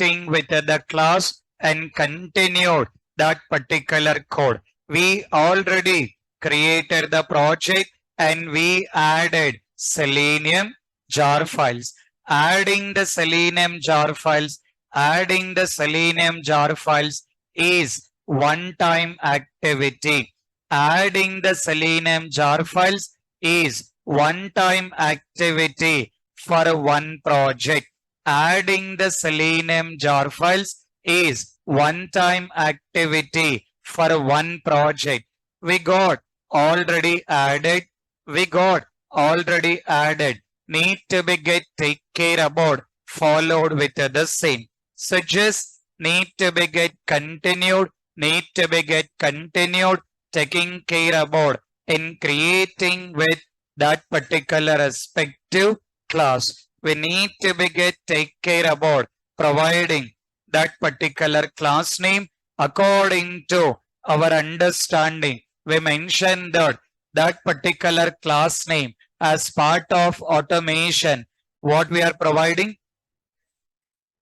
creating with the class and continued that particular code. We already created the project and we added Selenium jar files. Adding the Selenium jar files, adding the Selenium jar files is one-time activity. Adding the Selenium jar files is one-time activity for one project. Adding the Selenium jar files is one-time activity for one project. We got already added. We got already added. Need to be get take care about followed with the same. So just need to be get continued. Need to be get continued taking care about in creating with that particular respective class. We need to be get take care about providing that particular class name according to our understanding. We mentioned that that particular class name as part of automation. What we are providing?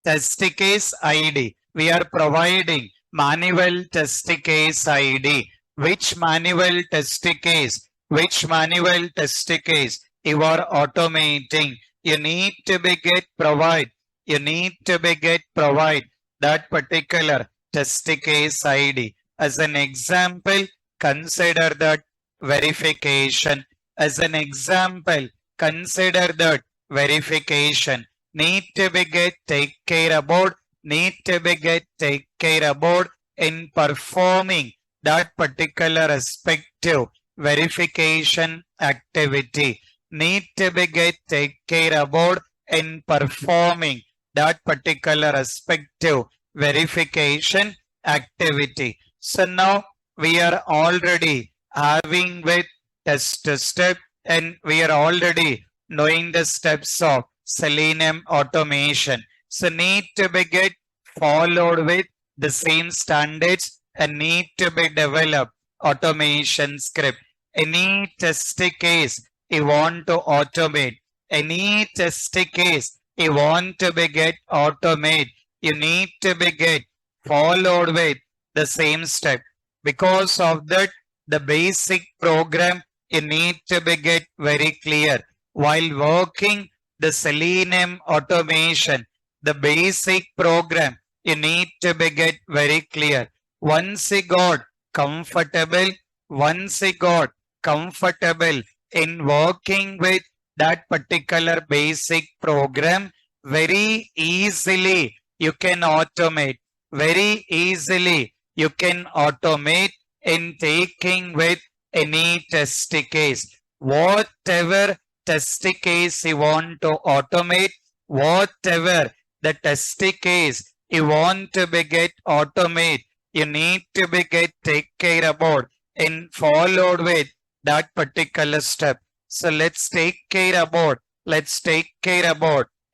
Test case ID. We are providing manual test case ID. Which manual test case? Which manual test case you are automating? You need to be get provide. You need to be get provide that particular test case ID. As an example, consider that verification. As an example, consider that verification. Need to be get take care about. Need to be get take care about in performing that particular respective verification activity. Need to be get take care about in performing that particular respective verification activity. So now we are already having with test step and we are already knowing the steps of Selenium automation. So need to be get followed with the same standards and need to be developed automation script. Any test case you want to automate, any test case you want to be get automate, you need to be get followed with the same step. Because of that, the basic program you need to be get very clear while working the Selenium automation. The basic program you need to be get very clear. Once you got comfortable, once you got comfortable in working with that particular basic program, very easily you can automate. Very easily you can automate in taking with any test case. Whatever test case you want to automate, whatever the test case you want to be get automate, you need to be get take care about in followed with that particular step. So let's take care about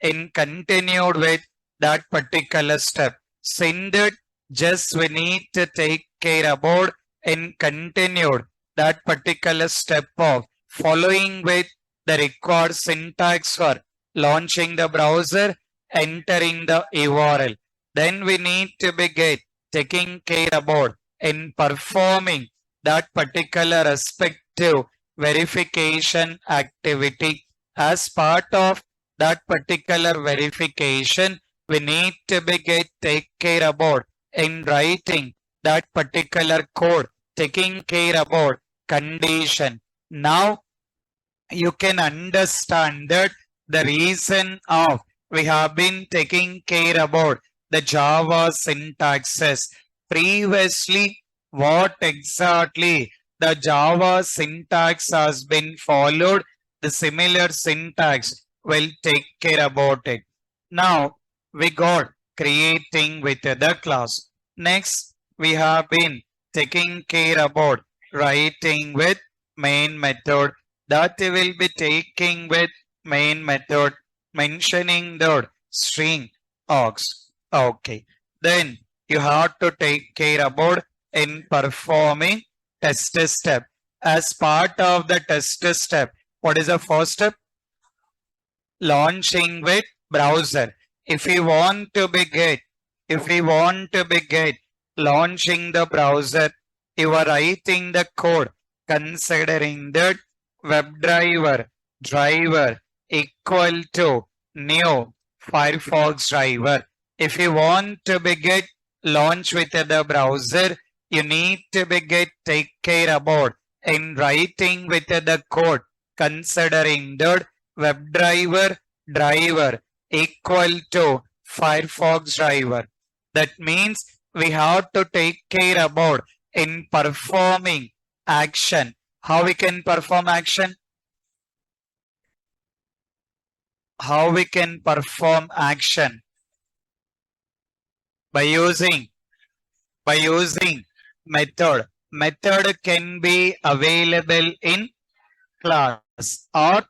in continued with that particular step. Send just we need to take care about in continued that particular step of following with the required syntax for launching the browser, entering the URL. Then we need to be get taking care about in performing that particular respective verification activity. As part of that particular verification, we need to be get take care about in writing that particular code, taking care about condition. Now you can understand that the reason of we have been taking care about the Java syntaxes. Previously, what exactly the Java syntax has been followed, the similar syntax will take care about it. Now we got creating with the class. Next, we have been taking care about writing with main method. That will be taking with main method, mentioning the string args. Okay. Then you have to take care about in performing test step. As part of the test step, what is the first step? Launching with browser. If you want to be get If we want to begin launching the browser, you are writing the code considering that driver equal to new Firefox driver. If you want to begin launch with the browser, you need to begin take care about in writing with the code considering that driver equal to Firefox driver. That means we have to take care about in performing action. How we can perform action? How we can perform action? By using method. Method can be available in class or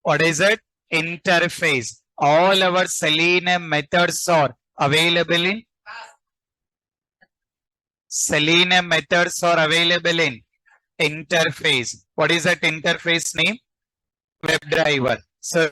what is it? Interface. All our Selenium methods are available in interface. What is that interface name? WebDriver. So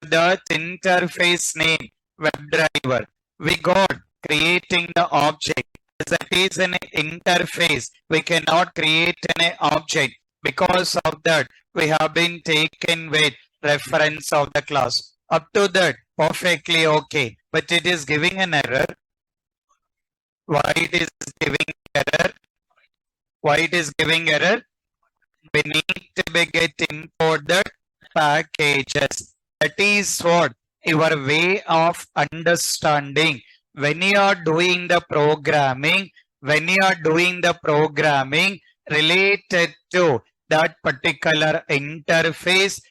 that interface name WebDriver. We got creating the object. As that is an interface, we cannot create an object. Because of that, we have been taken with reference of the class. Up to that, perfectly okay. But it is giving an error. Why it is giving error? Why it is giving error? We need to be get import the packages. That is what your way of understanding when you are doing the programming, related to that particular interface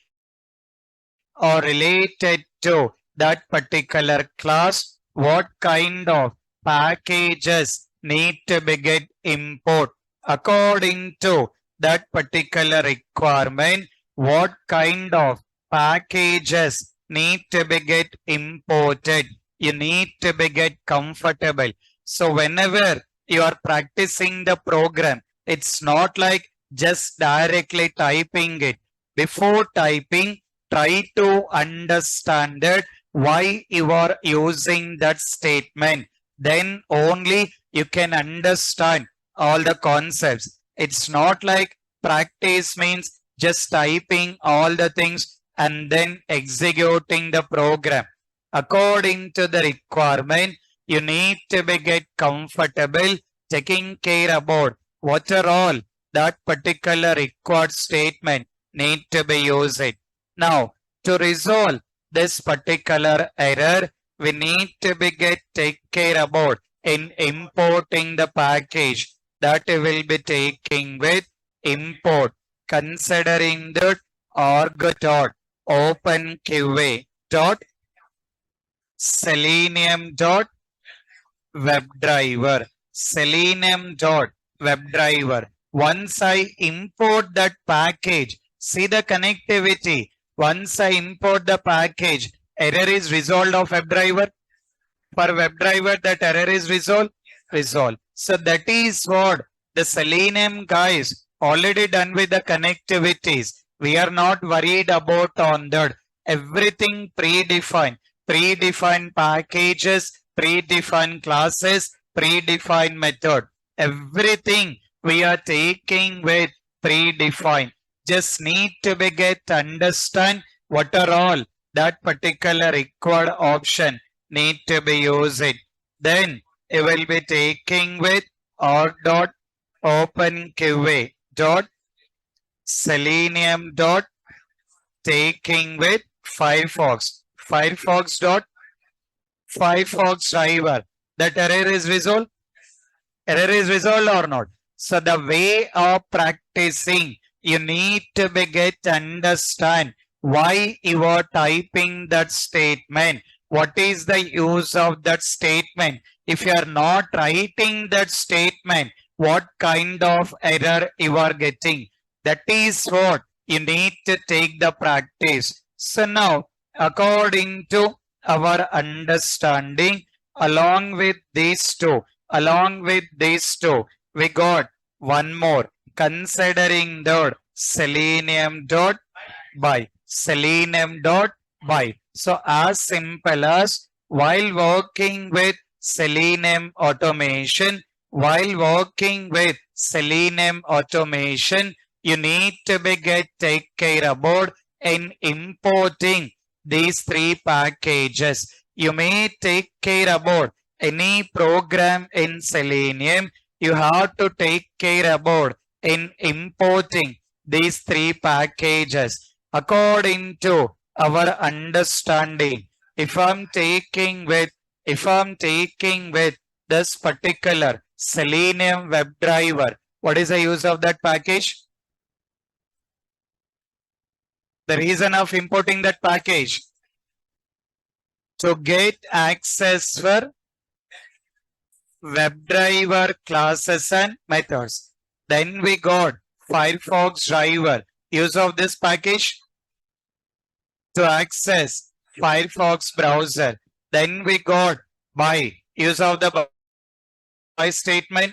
or related to that particular class, what kind of packages need to be get import according to that particular requirement, what kind of packages need to be get imported. You need to be get comfortable. So whenever you are practicing the program, it's not like just directly typing it. Before typing, try to understand it, why you are using that statement. Then only you can understand all the concepts. It's not like practice means just typing all the things and then executing the program. According to the requirement, you need to be get comfortable taking care about what are all that particular required statement need to be used. Now, to resolve this particular error, we need to be get take care about in importing the package that we will be taking with import considering that org.openqa dot selenium dot WebDriver. Selenium dot WebDriver. Once I import that package, see the connectivity. Once I import the package, error is resolved of WebDriver. For WebDriver, that error is resolved. So that is what the Selenium guys already done with the connectivities. We are not worried about on that. Everything predefined. Predefined packages, predefined classes, predefined method. Everything we are taking with predefined. Just need to be get understand what are all that particular required option need to be used. Then you will be taking with org.openqa dot selenium dot taking with Firefox. Firefox dot Firefox driver. That error is resolved. Error is resolved or not? So the way of practicing, you need to be get understand why you are typing that statement. What is the use of that statement? If you are not writing that statement, what kind of error you are getting? That is what you need to take the practice. So now, according to our understanding, along with these two, we got one more. Considering the selenium dot by. So as simple as while working with Selenium automation, you need to take care about in importing these three packages. You may take care about any program in Selenium. You have to take care about in importing these three packages according to our understanding. If I'm taking with this particular Selenium WebDriver, what is the use of that package? The reason of importing that package to get access for WebDriver classes and methods. Then we got Firefox driver. Use of this package to access Firefox browser. Then we got by. Use of the by statement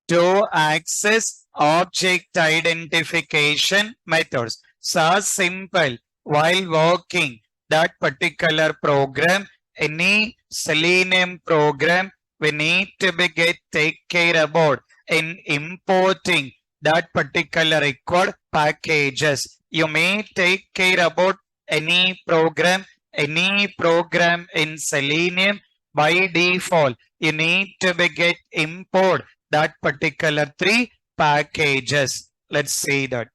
to access object identification methods. So simple. While working that particular program, any Selenium program, we need to take care about in importing that particular required packages. You may take care about any program in Selenium. By default, you need to import that particular three packages. Let's see that.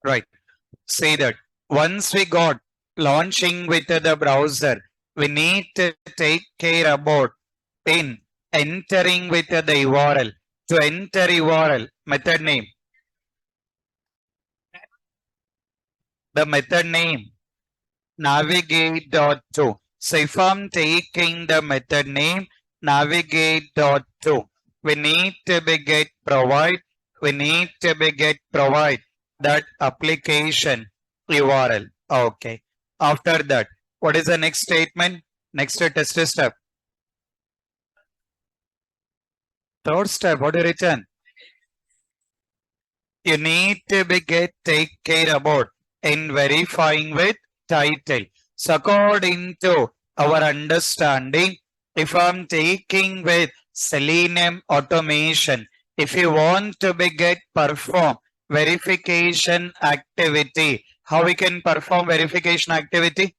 Right. Say that once we got launching with the browser, we need to take care about in entering with the URL. To enter URL, method name, the method name navigate.to. So if I'm taking the method name navigate.to, we need to provide that application URL. Okay. After that, what is the next statement? Next test step. Third step, what is written? You need to take care about in verifying with title. So according to our understanding, if I'm taking with Selenium automation, if you want to perform verification activity, how we can perform verification activity?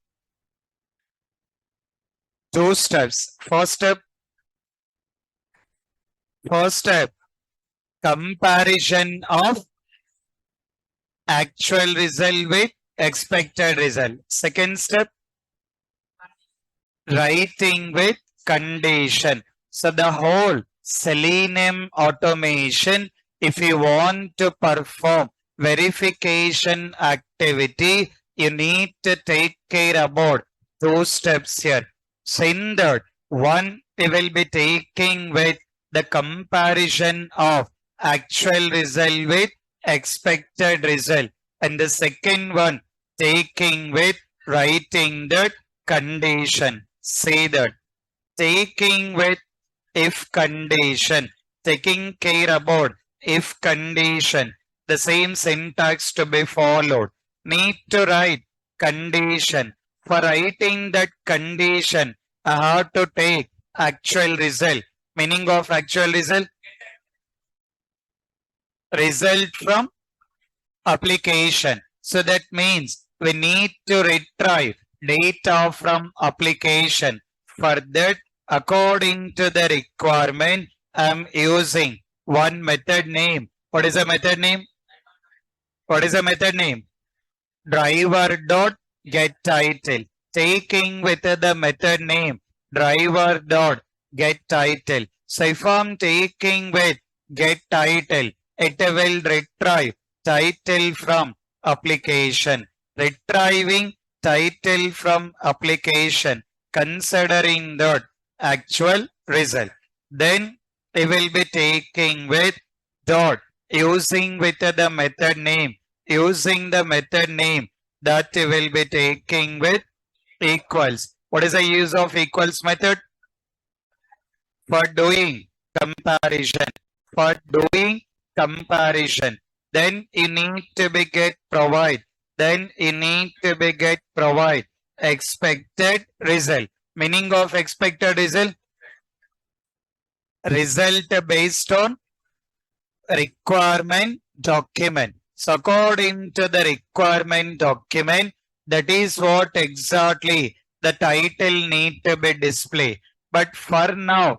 Two steps. First step, comparison of actual result with expected result. Second step, writing with condition. So the whole Selenium automation, if you want to perform verification activity, you need to take care about two steps here. So in that, one, we will be taking with the comparison of actual result with expected result. And the second one, taking with writing that condition. Say that taking with if condition, taking care about if condition, the same syntax to be followed. Need to write condition. For writing that condition, I have to take actual result. Meaning of actual result? Result from application. So that means we need to retrieve data from application. For that, according to the requirement, I am using one method name. What is the method name? Driver dot get title. Taking with the method name driver dot get title. So if I'm taking with get title, it will retrieve title from application. Retrieving title from application. considering that actual result. Then it will be taking with dot using with the method name, using the method name that it will be taking with equals. What is the use of equals method? For doing comparison. For doing comparison. Then you need to be get provide. Then you need to be get provide expected result. Meaning of expected result? Result based on requirement document. So according to the requirement document, that is what exactly the title need to be displayed. But for now,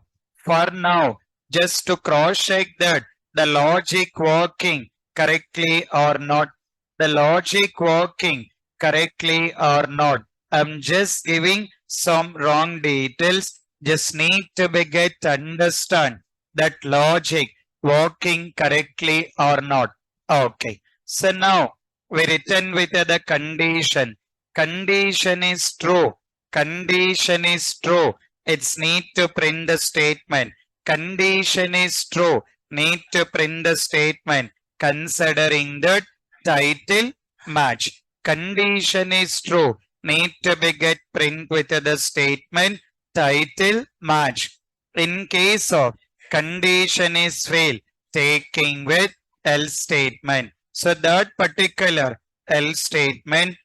just to cross check that the logic working correctly or not, the logic working correctly or not. I'm just giving some wrong details. Just need to be get understand that logic working correctly or not. Okay. So now we return with the condition. Condition is true. Condition is true. It's need to print the statement. Condition is true. Need to print the statement considering that title match. Condition is true. Need to be get print with the statement title match. In case of condition is fail, taking with else statement. So that particular else statement,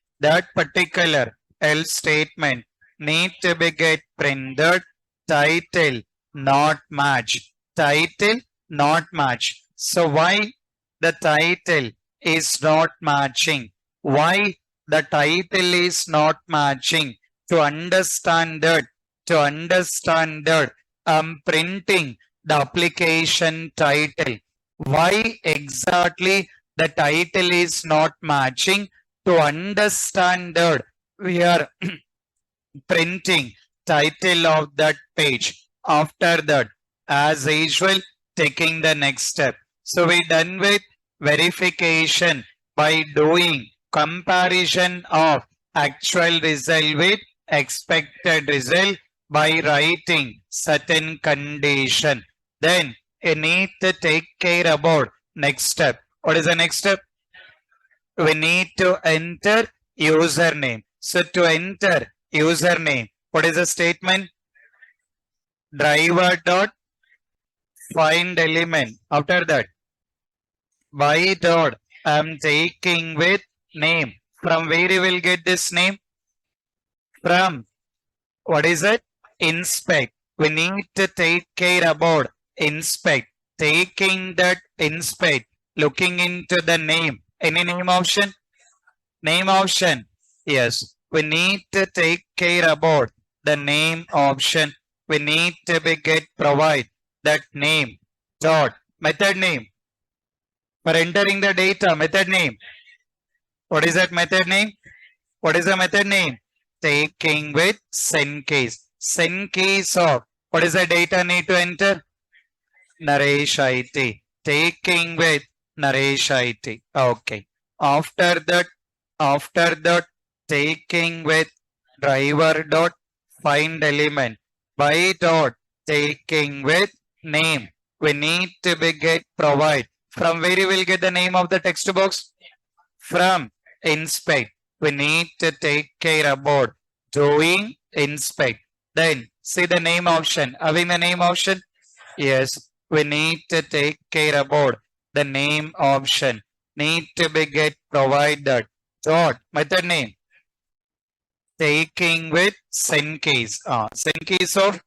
need to be get printed title not match. Title not match. So why the title is not matching? Why the title is not matching? To understand that, I'm printing the application title. Why exactly the title is not matching? To understand that, we are printing title of that page. After that, as usual, taking the next step. So we done with verification by doing comparison of actual result with expected result by writing certain condition. Then you need to take care about next step. What is the next step? We need to enter username. So to enter username, what is the statement? Driver dot find element. After that, by dot I'm taking with name. From where you will get this name? From what is it? Inspect. We need to take care about inspect. Taking that inspect, looking into the name. Any name option? Name option. Yes. We need to take care about the name option. We need to be get provide that name dot method name. For entering the data, method name. What is that method name? What is the method name? Taking with send case. Send case of what is the data need to enter? Naresh IT. Taking with Naresh IT. Okay. After that, taking with driver dot find element by dot taking with name. We need to be get provide. From where you will get the name of the text box? From inspect. We need to take care about doing inspect. Then see the name option. Having the name option? Yes. We need to take care about the name option. Need to be get provided. Dot method name. Taking with send case. Send case of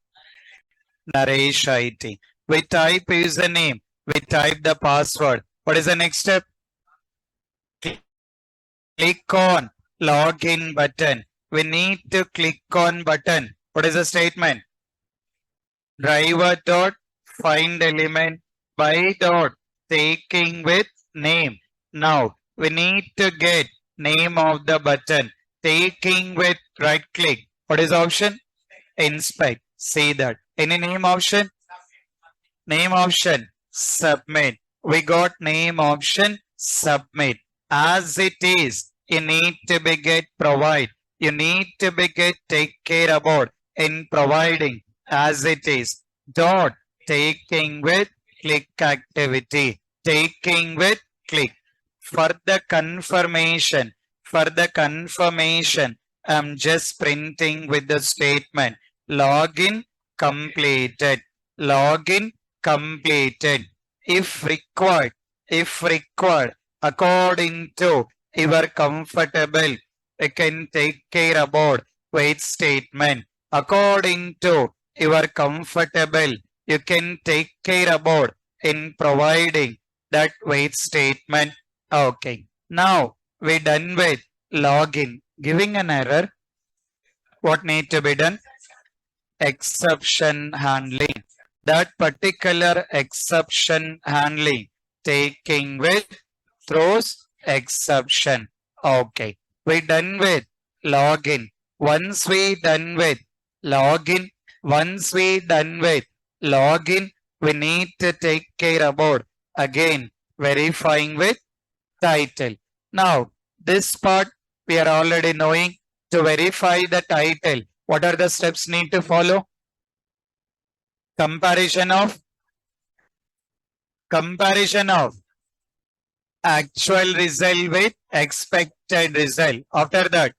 Naresh IT. We type username. We type the password. What is the next step? Click on login button. We need to click on button. What is the statement? Driver dot find element by dot taking with name. Now we need to get name of the button. Taking with right click. What is option? Inspect. See that. Any name option? Name option. Submit. We got name option. Submit. As it is, you need to be get provide. You need to be get take care about in providing as it is. Dot taking with click activity. Taking with click. For the confirmation, I'm just printing with the statement login completed. Login completed. If required, according to your comfortable, you can take care about wait statement. According to your comfortable, you can take care about in providing that wait statement. Okay. Now we done with login. Giving an error. What need to be done? Exception handling. That particular exception handling taking with throws exception. Okay. We done with login. Once we done with login, we need to take care about again verifying with title. Now, this part we are already knowing. To verify the title, what are the steps need to follow? Comparison of actual result with expected result. After that,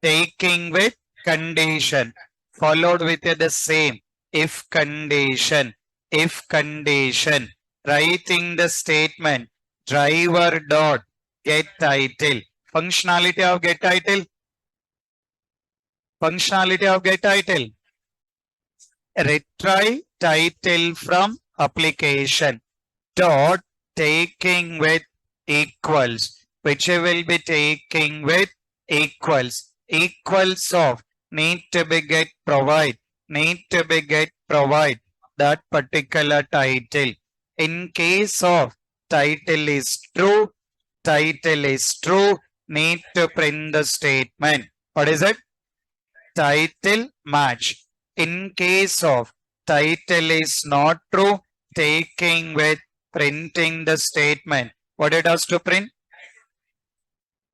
taking with condition, followed with the same if condition. Writing the statement driver dot get title. Functionality of get title. Retry title from application dot taking with equals, which will be taking with equals of need to be get provide that particular title. In case of title is true, need to print the statement. What is it? Title match. In case of title is not true, taking with printing the statement. What it has to print?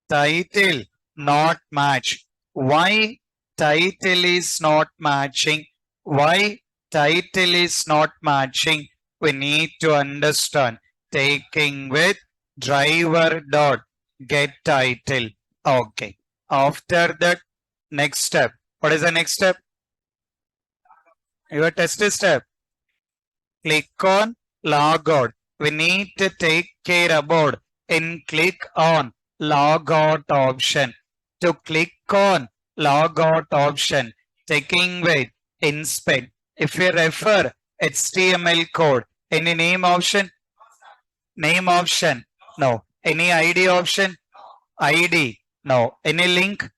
Title not match. Why title is not matching? We need to understand. Taking with driver dot get title. Okay. After that, next step. What is the next step? Your test step. Click on log out. We need to take care about in click on log out option. To click on log out option, taking with inspect. If you refer HTML code, any name option? No. Any ID option? ID? No. Any link?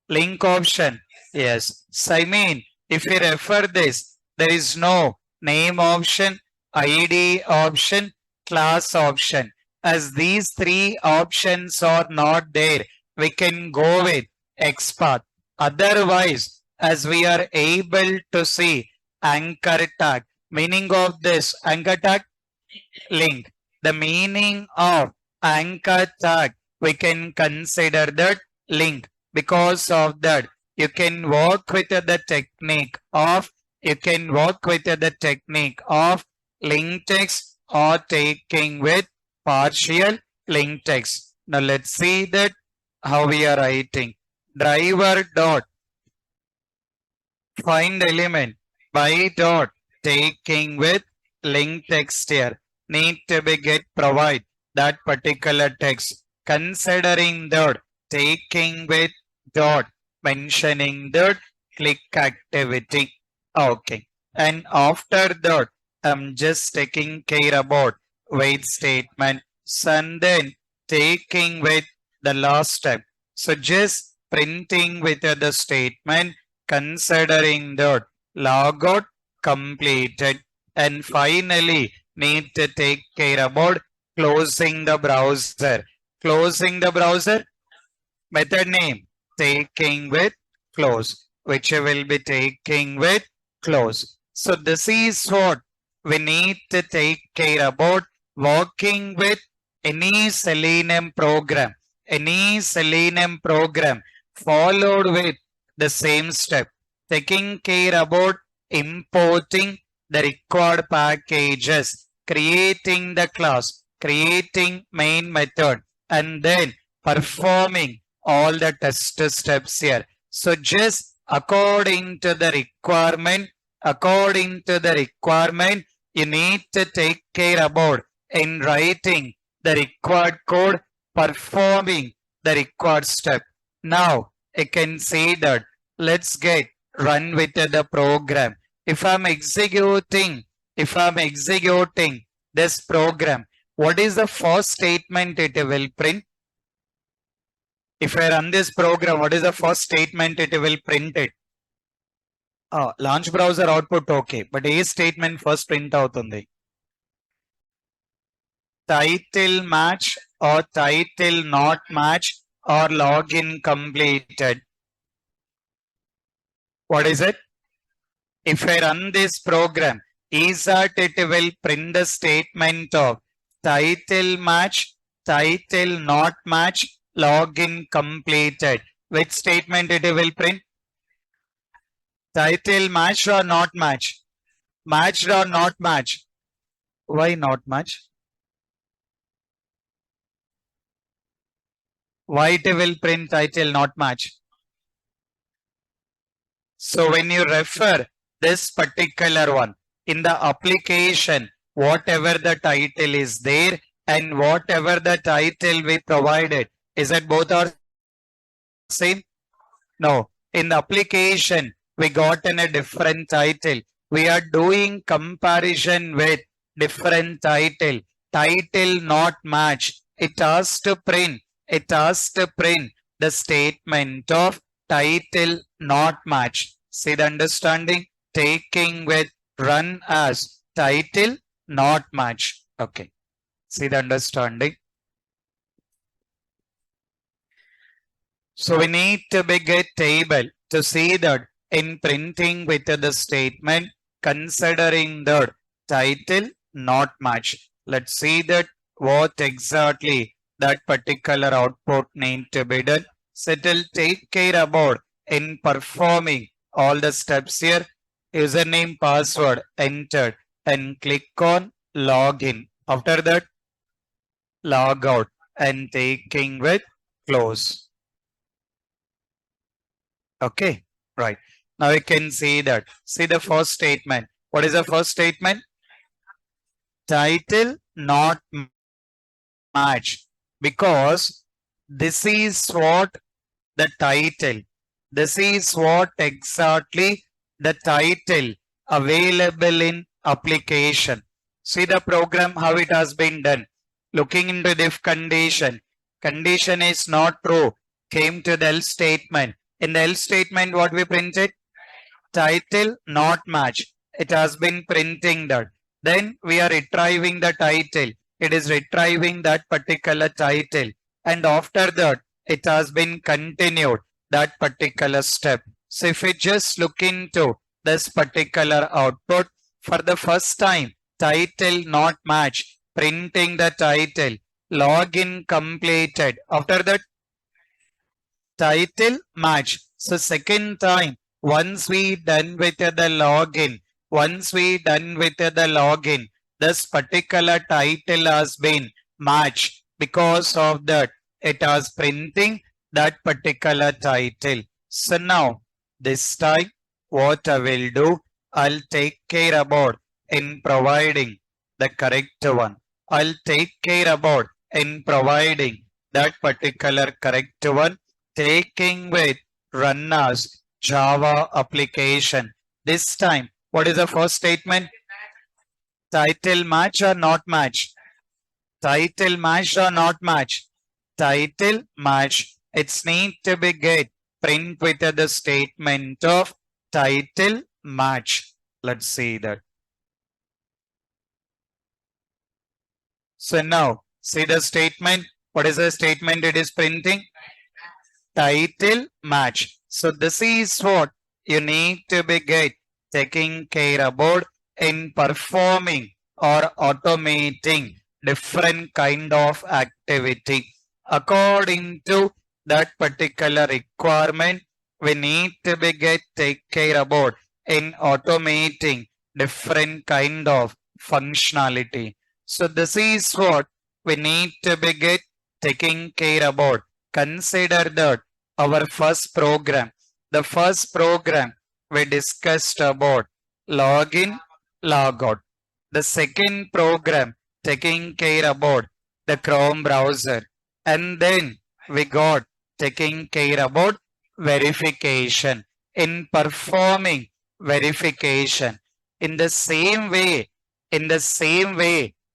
Link option? Yes. So I mean, if you refer this, there is no name option, ID option, class option. As these three options are not there, we can go with XPath. Otherwise, as we are able to see anchor tag, meaning of this anchor tag, link. The meaning of anchor tag, we can consider that link. Because of that, you can work with the technique of link text or taking with partial link text. Now let's see that how we are writing. Driver dot find element by dot taking with link text here. Need to be get provide that particular text. Considering that taking with dot mentioning that click activity. Okay. And after that, I'm just taking care about wait statement. And then taking with the last step. So just printing with the statement, considering that logout completed. And finally, need to take care about closing the browser. Method name taking with close, which will be taking with close. So this is what we need to take care about working with any Selenium program, followed with the same step, taking care about importing the required packages, creating the class, creating main method, and then performing all the test steps here. So just according to the requirement, you need to take care about in writing the required code, performing the required step. Now, I can say that let's get run with the program. If I'm executing this program, what is the first statement it will print? If I run this program, what is the first statement it will print it? Launch browser output okay, but A statement first print అవుతుంది? Title match or title not match or login completed. What is it? If I run this program, is that it will print the statement of title match, title not match, login completed. Which statement it will print? Title match or not match? Matched or not match? Why not match? Why it will print title not match? So when you refer this particular one in the application, whatever the title is there and whatever the title we provided, is that both are same? No. In the application, we got in a different title. We are doing comparison with different title. Title not match. It has to print the statement of title not match. See the understanding? Taking with run as title not match. Okay. See the understanding? So we need to make a table to see that in printing with the statement, considering the title not match. Let's see that what exactly that particular output need to be done. So it will take care about in performing all the steps here. Username, password entered and click on login. After that, log out and taking with close. Okay, right. Now you can see that. See the first statement. What is the first statement? Title not match. Because this is what the title. This is what exactly the title available in application. See the program how it has been done. Looking into the if condition. Condition is not true. Came to the else statement. In the else statement, what we printed? Title not match. It has been printing that. Then we are retrieving the title. It is retrieving that particular title. And after that, it has been continued that particular step. So if we just look into this particular output, for the first time, title not match, printing the title, login completed. After that, title match. So second time, once we done with the login, this particular title has been matched. Because of that, it has printing that particular title. So now, this time, what I will do, I'll take care about in providing the correct one. I'll take care about in providing that particular correct one, taking with run as Java application. This time, what is the first statement? Title match or not match? Title match or not match? Title match. It's need to be get print with the statement of title match. Let's see that. So now, see the statement. What is the statement it is printing? Title match. So this is what you need to be get taking care about in performing or automating different kind of activity. According to that particular requirement, we need to be take care about in automating different kind of functionality. So this is what we need to be taking care about. Consider that our first program, the first program we discussed about login, logout. The second program taking care about the Chrome browser. And then we got taking care about verification. In performing verification, in the same way,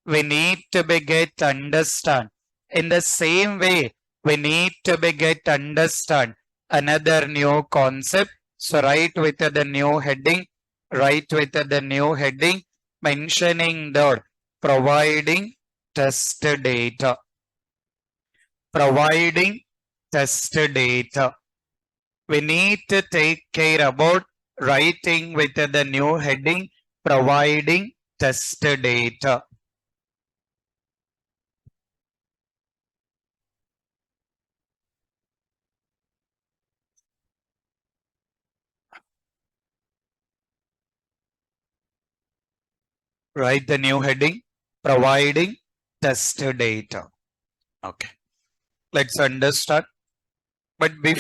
we need to be get understand. In the same way, we need to be get understand another new concept. So write with the new heading, write with the new heading, mentioning that providing test data, providing test data. We need to take care about writing with the new heading, providing test data. Write the new heading, providing test data. Okay, let's understand. But before